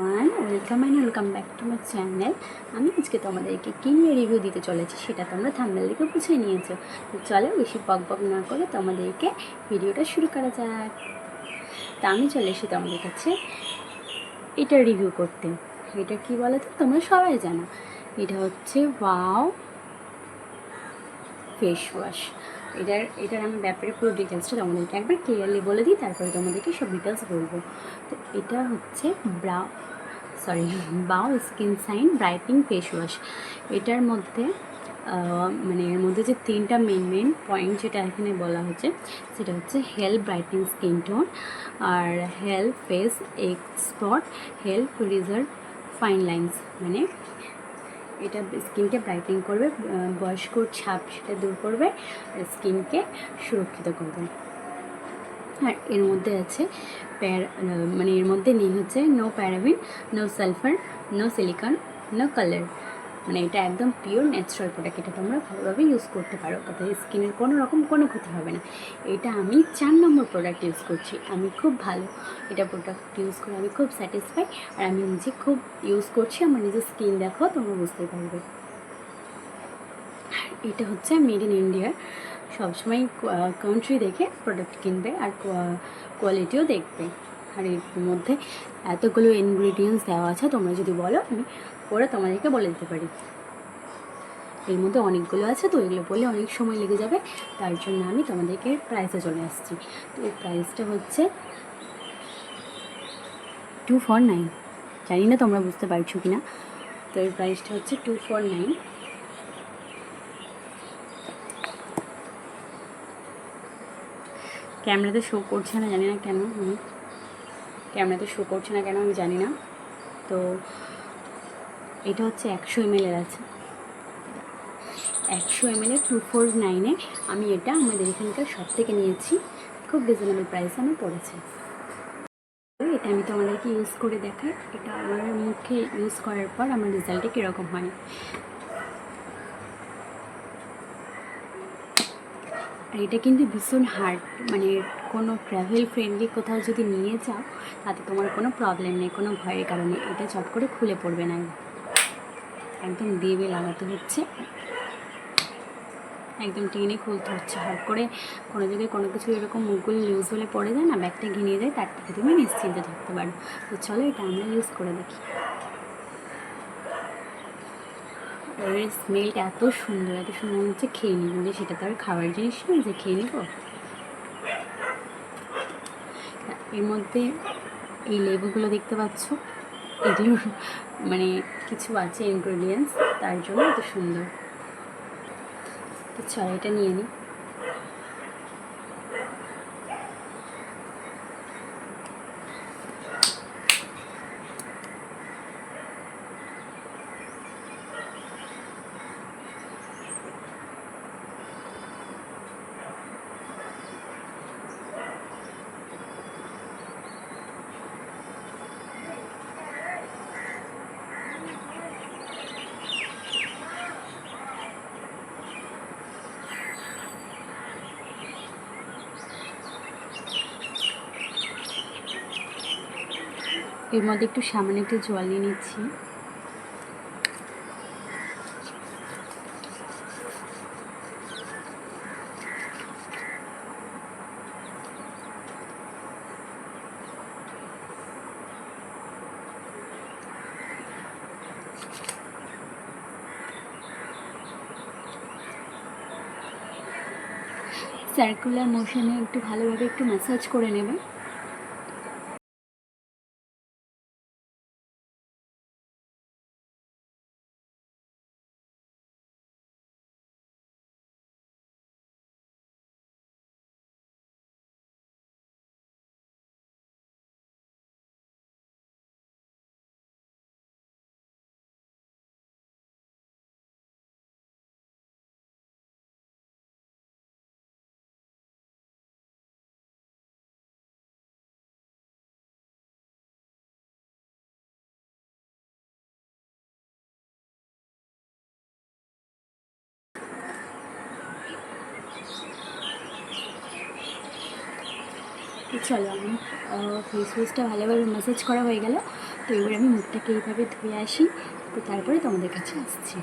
Welcome back to my channel. আমি আজকে তোমাদেরকে কী নিয়ে রিভিউ দিতে চলেছি সেটা তোমরা থাম্বনেল দেখে বুঝে নিয়েছো। তো চলো বেশি বক না করে তোমাদেরকে ভিডিওটা শুরু করা যাক। তা আমি চলে এসে তোমাদের কাছে এটা রিভিউ করতে। এটা কি বলো তো, তোমরা সবাই জানো এটা হচ্ছে ওয়াও ফেস ওয়াশ। এটার আমি ব্যাপারে পুরো ডিটেলসটা তোমাদেরকে একবার ক্লিয়ারলি বলে দিই, তারপরে তোমাদেরকে সব ডিটেলস বলবো। তো এটা হচ্ছে বাও skin shine brightening face wash. এটার মধ্যে এর মধ্যে যে তিনটা মেন পয়েন্ট যেটা এখানে বলা হচ্ছে সেটা হচ্ছে হেল্প ব্রাইটনিং স্কিন টোন, আর হেল্প ফেস এক্সপট, হেল্প রিজার্ভ ফাইন লাইন্স। মানে এটা স্কিনকে ব্রাইটনিং করবে, বয়স্ক ছাপ সেটা দূর করবে, আর স্কিনকে সুরক্ষিত করবে। আর এর মধ্যে আছে এর মধ্যে নেই হচ্ছে no paraben, no sulphur, no silicon, no colour. মানে এটা একদম পিওর ন্যাচারাল প্রোডাক্ট। এটা তোমরা ভালোভাবে ইউজ করতে পারো, তাতে স্কিনের কোনো রকম কোনো ক্ষতি হবে না। এটা আমি 4 নম্বর প্রোডাক্ট ইউজ করছি। আমি খুব ভালো এটা প্রোডাক্ট ইউজ করে আমি খুব স্যাটিসফাই, আর আমি নিজে খুব ইউজ করছি। আমার নিজের স্কিন দেখো, তোমরা বুঝতেই পারবে। এটা হচ্ছে মেড ইন ইন্ডিয়া। সবসময় কান্ট্রি দেখে প্রোডাক্ট কিনবে, আর কোয়ালিটিও দেখবে। আর এর মধ্যে এতগুলো ইনগ্রিডিয়েন্টস দেওয়া আছে, তোমরা যদি বলো আমি পরে তোমাদেরকে বলে দিতে পারি। এর মধ্যে অনেকগুলো আছে, তো এগুলো বললে অনেক সময় লেগে যাবে, তার জন্য আমি তোমাদেরকে প্রাইসে চলে আসছি। তো এই প্রাইসটা হচ্ছে 249। জানি না তোমরা বুঝতে পারছো কি না। তো এর প্রাইসটা হচ্ছে 249। ক্যামেরাতে শো করছে না, জানি না কেন। ক্যামেরাতে শো করছে না কেন আমি জানি না। তো এটা হচ্ছে 100 ml আছে। 100 ml 249-এ আমি এটা আমাদের এখানকার শপ থেকে নিয়েছি। খুব রিজনেবল প্রাইসে আমি পড়েছে। এটা আমি তোমাদেরকে ইউজ করে দেখাই, এটা আমার মুখে ইউজ করার পর আমার রেজাল্টে কীরকম হয়। আর এটা কিন্তু ভীষণ হার্ড, কোনো ট্রাভেল ফ্রেন্ডলি কোথাও যদি নিয়ে যাও তাতে তোমার কোনো প্রবলেম নেই, কোনো ভয়ের কারণে এটা চট করে খুলে পড়বে না। একদম দিয়ে লাগাতে হচ্ছে, একদম টেনে খুলতে হচ্ছে। হট করে কোনো জায়গায় কোনো কিছু এরকম মুখগুলো লুজ হলে পড়ে যায় না, ব্যাগটা ঘিনিয়ে যায়, তার থেকে তুমি নিশ্চিন্তে থাকতে পারো। তো চলো এটা আমরা ইউজ করে দেখি। এর স্মেলটা এত সুন্দর মনে হচ্ছে খেয়ে নিই, কিন্তু সেটা তো আর খাওয়ার জিনিস নয় যে খেয়ে নিব। এর মধ্যে এই লেবুগুলো দেখতে পাচ্ছ, এগুলোর কিছু আছে ইনগ্রেডিয়েন্টস, তার জন্য এত সুন্দর। তো চলো এটা নিয়ে নিই। এর মধ্যে একটু সামান্য একটু জল নিয়ে নিচ্ছি। সার্কুলার মোশনে একটু ভালোভাবে একটু ম্যাসাজ করে নেবে। চলো আমি ফেস ওয়াশটা ভালোভাবে ম্যাসাজ করা হয়ে গেল। তো এবার আমি মুখটাকে এইভাবে ধুয়ে আসি, তো তারপরে তোমাদের কাছে আসছি।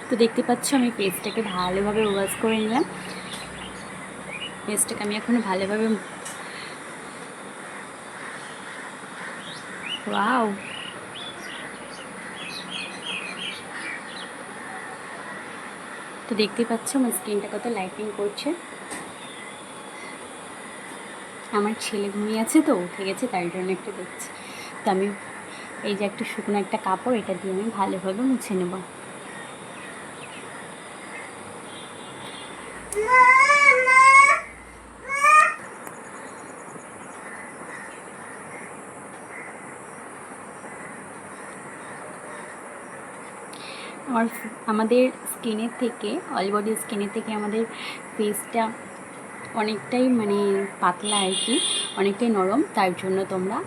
তো দেখতে পাচ্ছ আমি ফেসটাকে ভালোভাবে ওয়াশ করে নিলাম। ফেসটাকে আমি এখন ভালোভাবে ওয়াও তো দেখতে পাচ্ছ আমার স্কিনটা কত লাইটিং করছে। আমার ছেলে ঘুমিয়ে আছে তো উঠে গেছে, তাই জন্য একটু দেখছি। তো আমি এই যে একটা শুকনো একটা কাপড়, এটা দিয়ে আমি ভালোভাবে মুছে নেব। আমাদের স্কিনের থেকে, অল বডি স্কিনের থেকে আমাদের ফেসটা অনেকটাই মানে পাতলা আর কি, অনেকটাই নরম। তার জন্য তোমরা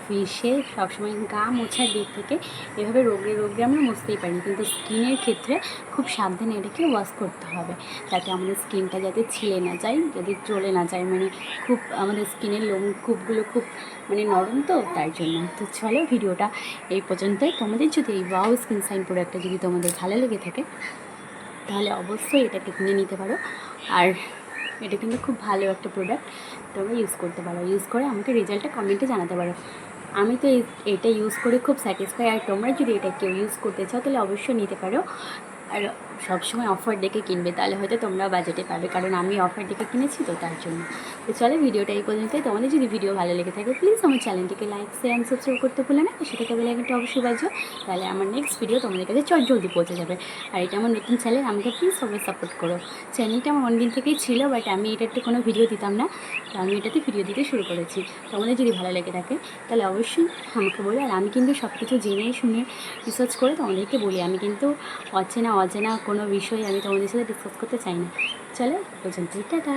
ফেসে সবসময় গা মোছার দিক থেকে এভাবে রোগে আমরা মুছতেই পারি, কিন্তু স্কিনের ক্ষেত্রে খুব সাবধানে এটাকে ওয়াশ করতে হবে, যাতে আমাদের স্কিনটা যাতে ছিলে না যায়, যাতে জ্বলে না যায়। মানে খুব আমাদের স্কিনের লোমকূপগুলো খুব মানে নরম, তো তার জন্য। তো চলো ভিডিওটা এই পর্যন্তই। তোমাদের যদি এই ওয়াও স্কিন সাইন প্রোডাক্টটা যদি তোমাদের ভালো লেগে থাকে তাহলে অবশ্যই এটাকে কিনে নিতে পারো। আর এটা কিন্তু খুব ভালো একটা প্রোডাক্ট, তোমরা ইউজ করতে পারো। ইউজ করে আমাকে রেজাল্টটা কমেন্টে জানাতে পারো। আমি তো এটা ইউজ করে খুব স্যাটিসফাই। আর তোমরা যদি এটা কেউ ইউজ করতে চাও তাহলে অবশ্যই নিতে পারো। আর সবসময় অফার দেখে কিনবে, তাহলে হয়তো তোমরা বাজেটে পাবে, কারণ আমি অফার দেখে কিনেছি তো তার জন্য। তো চলো ভিডিওটা এই পর্যন্তই। তোমাদের যদি ভিডিও ভালো লেগে থাকে প্লিজ আমার চ্যানেলটিকে লাইক শেয়ার অ্যান্ড সাবস্ক্রাইব করতে ভুলে না, সেটাকে বেল আইকনটা অবশ্যই বাজো, তাহলে আমার নেক্সট ভিডিও তোমাদের কাছে জলদি পৌঁছে যাবে। আর এটা আমার নতুন চ্যানেল, আমাকে প্লিজ সবাই সাপোর্ট করো। চ্যানেলটা আমার অনেকদিন থেকেই ছিল, বাট আমি এটাতে কোনো ভিডিও দিতাম না, তো আমি এটাতে ভিডিও দিতে শুরু করেছি। তোমাদের যদি ভালো লেগে থাকে তাহলে অবশ্যই আমাকে বলো। আর আমি কিন্তু সব কিছু জেনে শুনে রিসার্চ করে তোমাদেরকে বলি, আমি কিন্তু অচেনা কোনো বিষয় আমি তোমাদের সাথে ডিসকাস করতে চাই না। চলো পর্যন্ত, টাটা।